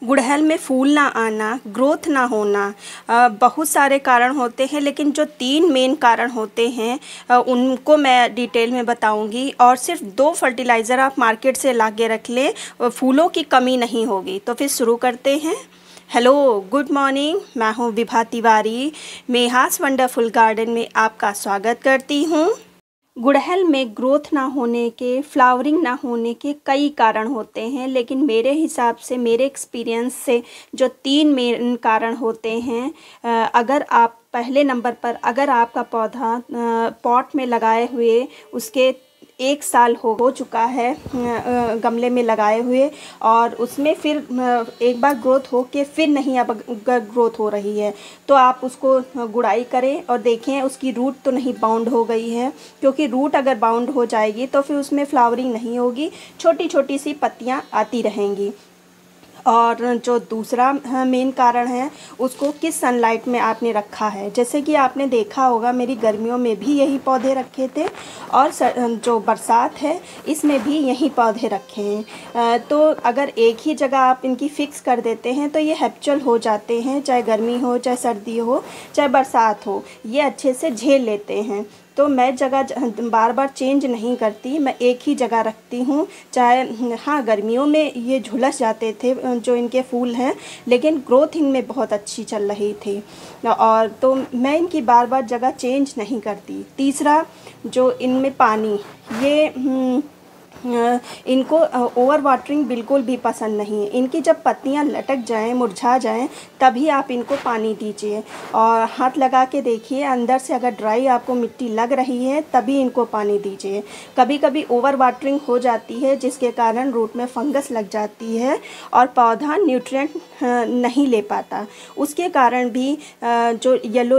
गुड़हल में फूल ना आना, ग्रोथ ना होना, बहुत सारे कारण होते हैं, लेकिन जो 3 मेन कारण होते हैं उनको मैं डिटेल में बताऊंगी। और सिर्फ 2 फर्टिलाइज़र आप मार्केट से ला के रख लें, फूलों की कमी नहीं होगी। तो फिर शुरू करते हैं। Hello, good morning. मैं हूँ विभा तिवारी, मेहास वंडरफुल गार्डन में आपका स्वागत करती हूँ। गुड़हल में ग्रोथ ना होने के, फ्लावरिंग ना होने के कई कारण होते हैं, लेकिन मेरे हिसाब से, मेरे एक्सपीरियंस से जो 3 मेन कारण होते हैं, अगर आप पहले नंबर पर, अगर आपका पौधा पॉट में लगाए हुए उसके 1 साल हो चुका है गमले में लगाए हुए, और उसमें फिर एक बार ग्रोथ हो के फिर नहीं अब ग्रोथ हो रही है, तो आप उसको गुड़ाई करें और देखें उसकी रूट तो नहीं बाउंड हो गई है। क्योंकि रूट अगर बाउंड हो जाएगी तो फिर उसमें फ्लावरिंग नहीं होगी, छोटी छोटी सी पत्तियां आती रहेंगी। और जो दूसरा मेन कारण है, उसको किस सनलाइट में आपने रखा है। जैसे कि आपने देखा होगा, मेरी गर्मियों में भी यही पौधे रखे थे, और जो बरसात है इसमें भी यही पौधे रखे हैं। तो अगर एक ही जगह आप इनकी फ़िक्स कर देते हैं तो ये हैप्चुअल हो जाते हैं, चाहे गर्मी हो, चाहे सर्दी हो, चाहे बरसात हो, ये अच्छे से झेल लेते हैं। तो मैं जगह बार बार चेंज नहीं करती, मैं एक ही जगह रखती हूँ। चाहे हाँ, गर्मियों में ये झुलस जाते थे जो इनके फूल हैं, लेकिन ग्रोथ इनमें बहुत अच्छी चल रही थी, और तो मैं इनकी बार बार जगह चेंज नहीं करती। तीसरा, जो इनमें पानी, ये इनको ओवर वाटरिंग बिल्कुल भी पसंद नहीं है। इनकी जब पत्तियां लटक जाएं, मुरझा जाएं, तभी आप इनको पानी दीजिए, और हाथ लगा के देखिए, अंदर से अगर ड्राई आपको मिट्टी लग रही है तभी इनको पानी दीजिए। कभी कभी ओवर वाटरिंग हो जाती है, जिसके कारण रूट में फंगस लग जाती है और पौधा न्यूट्रिएंट नहीं ले पाता। उसके कारण भी जो येलो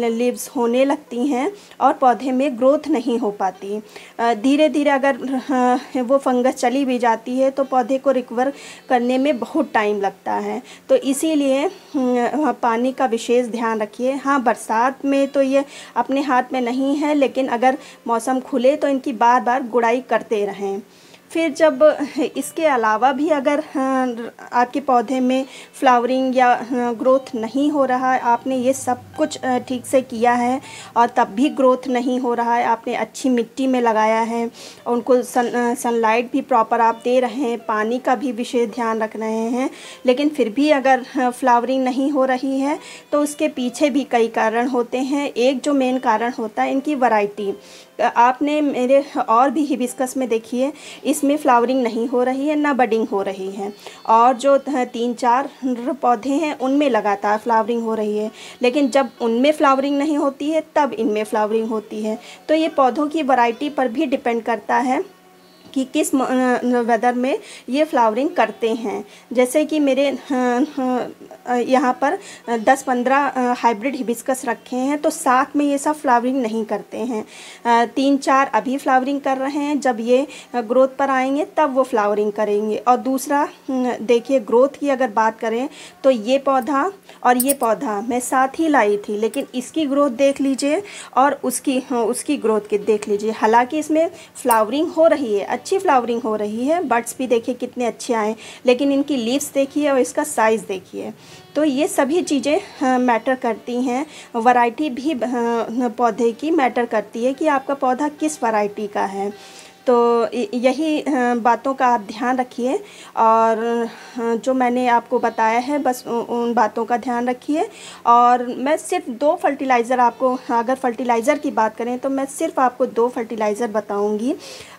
लीव्स होने लगती हैं और पौधे में ग्रोथ नहीं हो पाती। धीरे धीरे अगर वो फंगस चली भी जाती है तो पौधे को रिकवर करने में बहुत टाइम लगता है। तो इसीलिए पानी का विशेष ध्यान रखिए। हाँ, बरसात में तो ये अपने हाथ में नहीं है, लेकिन अगर मौसम खुले तो इनकी बार बार गुड़ाई करते रहें। फिर जब इसके अलावा भी अगर आपके पौधे में फ्लावरिंग या ग्रोथ नहीं हो रहा है, आपने ये सब कुछ ठीक से किया है और तब भी ग्रोथ नहीं हो रहा है, आपने अच्छी मिट्टी में लगाया है, उनको सनलाइट भी प्रॉपर आप दे रहे हैं, पानी का भी विशेष ध्यान रख रहे हैं, लेकिन फिर भी अगर फ्लावरिंग नहीं हो रही है, तो उसके पीछे भी कई कारण होते हैं। एक जो मेन कारण होता है, इनकी वैरायटी। आपने मेरे और भी हिबिस्कस में देखिए, इसमें फ्लावरिंग नहीं हो रही है, ना बडिंग हो रही है, और जो 3-4 पौधे हैं उनमें लगातार फ्लावरिंग हो रही है, लेकिन जब उनमें फ्लावरिंग नहीं होती है तब इनमें फ्लावरिंग होती है। तो ये पौधों की वैरायटी पर भी डिपेंड करता है कि किस वेदर में ये फ्लावरिंग करते हैं। जैसे कि मेरे यहाँ पर 10-15 हाइब्रिड हिबिस्कस रखे हैं, तो साथ में ये सब फ्लावरिंग नहीं करते हैं। 3-4 अभी फ्लावरिंग कर रहे हैं, जब ये ग्रोथ पर आएंगे तब वो फ्लावरिंग करेंगे। और दूसरा देखिए, ग्रोथ की अगर बात करें तो ये पौधा और ये पौधा मैं साथ ही लाई थी, लेकिन इसकी ग्रोथ देख लीजिए और उसकी ग्रोथ की देख लीजिए। हालांकि इसमें फ्लावरिंग हो रही है, अच्छी फ्लावरिंग हो रही है, बड्स भी देखिए कितने अच्छे आए, लेकिन इनकी लीव्स देखिए और इसका साइज़ देखिए। तो ये सभी चीज़ें मैटर करती हैं। वैरायटी भी पौधे की मैटर करती है कि आपका पौधा किस वैरायटी का है। तो यही बातों का आप ध्यान रखिए, और जो मैंने आपको बताया है बस उन बातों का ध्यान रखिए। और मैं सिर्फ 2 फर्टिलाइज़र आपको, अगर फर्टिलाइज़र की बात करें तो मैं सिर्फ आपको 2 फर्टिलाइज़र बताऊंगी।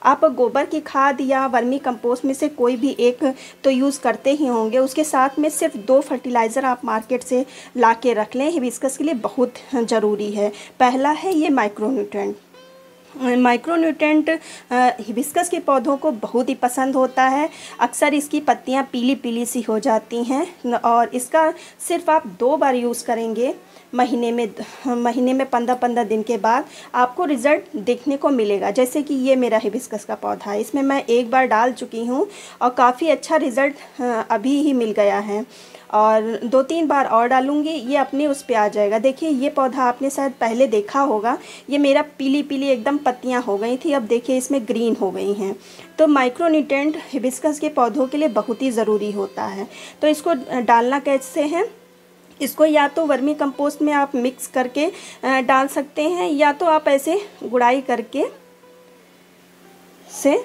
आप गोबर की खाद या वर्मी कंपोस्ट में से कोई भी एक तो यूज़ करते ही होंगे, उसके साथ में सिर्फ 2 फर्टिलाइज़र आप मार्केट से ला के रख लें, हिबिस्कस के लिए बहुत ज़रूरी है। पहला है ये माइक्रोन्यूट्रेंट। माइक्रोन्यूट्रेंट हिबिस्कस के पौधों को बहुत ही पसंद होता है। अक्सर इसकी पत्तियां पीली पीली सी हो जाती हैं, और इसका सिर्फ आप 2 बार यूज़ करेंगे महीने में 15-15 दिन के बाद आपको रिज़ल्ट देखने को मिलेगा। जैसे कि ये मेरा हिबिस्कस का पौधा है, इसमें मैं 1 बार डाल चुकी हूँ और काफ़ी अच्छा रिज़ल्ट अभी ही मिल गया है। और 2-3 बार और डालूँगी, ये अपने उस पे आ जाएगा। देखिए ये पौधा आपने शायद पहले देखा होगा, ये मेरा पीली पीली एकदम पत्तियाँ हो गई थी, अब देखिए इसमें ग्रीन हो गई हैं। तो माइक्रो न्यूट्रिएंट हिबिस्कस के पौधों के लिए बहुत ही ज़रूरी होता है। तो इसको डालना कैसे है, इसको या तो वर्मी कंपोस्ट में आप मिक्स करके डाल सकते हैं, या तो आप ऐसे गुड़ाई करके से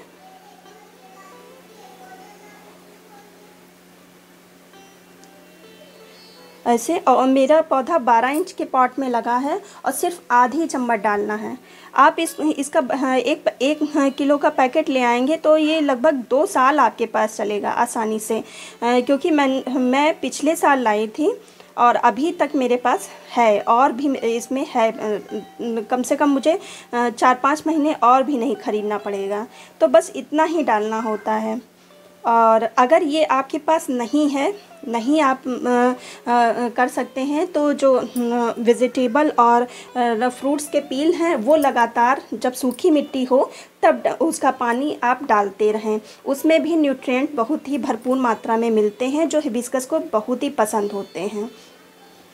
ऐसे। और मेरा पौधा 12 इंच के पॉट में लगा है और सिर्फ आधी चम्मच डालना है। आप इसका एक किलो का पैकेट ले आएंगे तो ये लगभग 2 साल आपके पास चलेगा आसानी से, क्योंकि मैं पिछले साल लाई थी और अभी तक मेरे पास है, और भी इसमें है, कम से कम मुझे 4-5 महीने और भी नहीं ख़रीदना पड़ेगा। तो बस इतना ही डालना होता है। और अगर ये आपके पास नहीं आप कर सकते हैं तो जो वेजिटेबल और फ्रूट्स के पील हैं वो लगातार जब सूखी मिट्टी हो तब उसका पानी आप डालते रहें। उसमें भी न्यूट्रिएंट बहुत ही भरपूर मात्रा में मिलते हैं जो हिबिस्कस को बहुत ही पसंद होते हैं।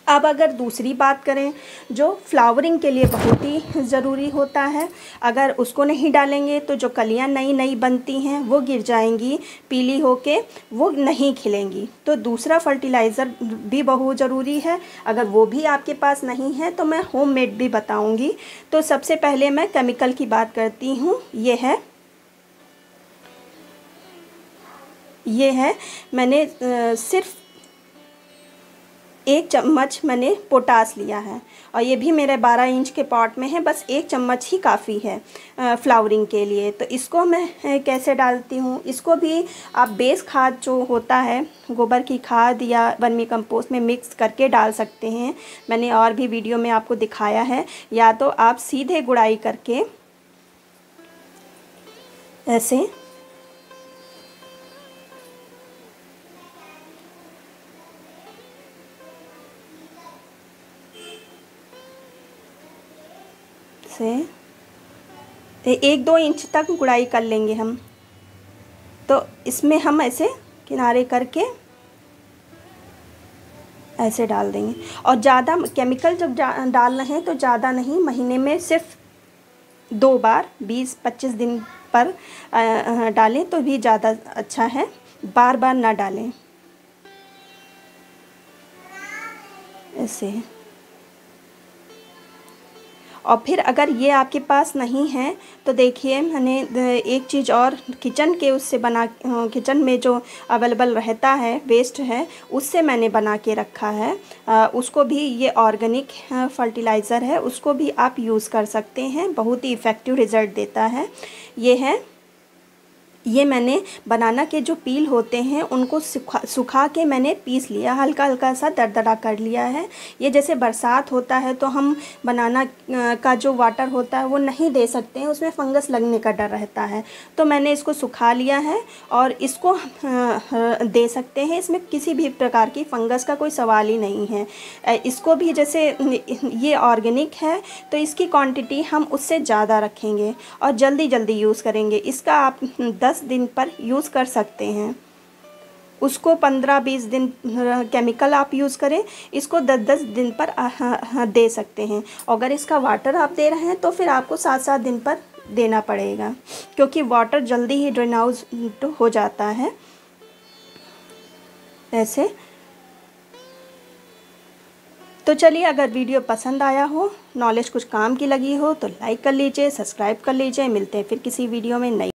अब अगर दूसरी बात करें जो फ्लावरिंग के लिए बहुत ही ज़रूरी होता है, अगर उसको नहीं डालेंगे तो जो कलियां नई नई बनती हैं वो गिर जाएंगी, पीली होके वो नहीं खिलेंगी। तो दूसरा फर्टिलाइज़र भी बहुत ज़रूरी है। अगर वो भी आपके पास नहीं है तो मैं होममेड भी बताऊंगी। तो सबसे पहले मैं केमिकल की बात करती हूँ। ये है मैंने सिर्फ 1 चम्मच मैंने पोटास लिया है, और ये भी मेरे 12 इंच के पॉट में है। बस 1 चम्मच ही काफ़ी है फ्लावरिंग के लिए। तो इसको मैं कैसे डालती हूँ, इसको भी आप बेस खाद जो होता है गोबर की खाद या वर्मी कंपोस्ट में मिक्स करके डाल सकते हैं। मैंने और भी वीडियो में आपको दिखाया है। या तो आप सीधे गुड़ाई करके ऐसे से 1-2 इंच तक गुड़ाई कर लेंगे हम। तो इसमें हम ऐसे किनारे करके ऐसे डाल देंगे। और ज़्यादा केमिकल जब डाल रहे हैं तो ज़्यादा नहीं, महीने में सिर्फ 2 बार 20-25 दिन पर डालें तो भी ज़्यादा अच्छा है, बार बार ना डालें ऐसे। और फिर अगर ये आपके पास नहीं है तो देखिए मैंने एक चीज़ और किचन के उससे किचन में जो अवेलेबल रहता है वेस्ट है उससे मैंने बना के रखा है। उसको भी, ये ऑर्गेनिक फर्टिलाइज़र है, उसको भी आप यूज़ कर सकते हैं, बहुत ही इफ़ेक्टिव रिज़ल्ट देता है। ये मैंने बनाना के जो पील होते हैं उनको सुखा के मैंने पीस लिया, हल्का हल्का सा दरदरा कर लिया है। ये जैसे बरसात होता है तो हम बनाना का जो वाटर होता है वो नहीं दे सकते हैं, उसमें फंगस लगने का डर रहता है। तो मैंने इसको सुखा लिया है और इसको दे सकते हैं, इसमें किसी भी प्रकार की फंगस का कोई सवाल ही नहीं है। इसको भी जैसे ये ऑर्गेनिक है तो इसकी क्वांटिटी हम उससे ज़्यादा रखेंगे और जल्दी जल्दी यूज़ करेंगे। इसका आप 10 दिन पर यूज़ कर सकते हैं। उसको 15-20 दिन केमिकल आप यूज़ करें, इसको 10-10 दिन पर दे सकते हैं। अगर इसका वाटर आप दे रहे हैं तो फिर आपको 7-7 दिन पर देना पड़ेगा, क्योंकि वाटर जल्दी ही ड्रेन आउट हो जाता है ऐसे। तो चलिए, अगर वीडियो पसंद आया हो, नॉलेज कुछ काम की लगी हो तो लाइक कर लीजिए, सब्सक्राइब कर लीजिए। मिलते हैं फिर किसी वीडियो में नई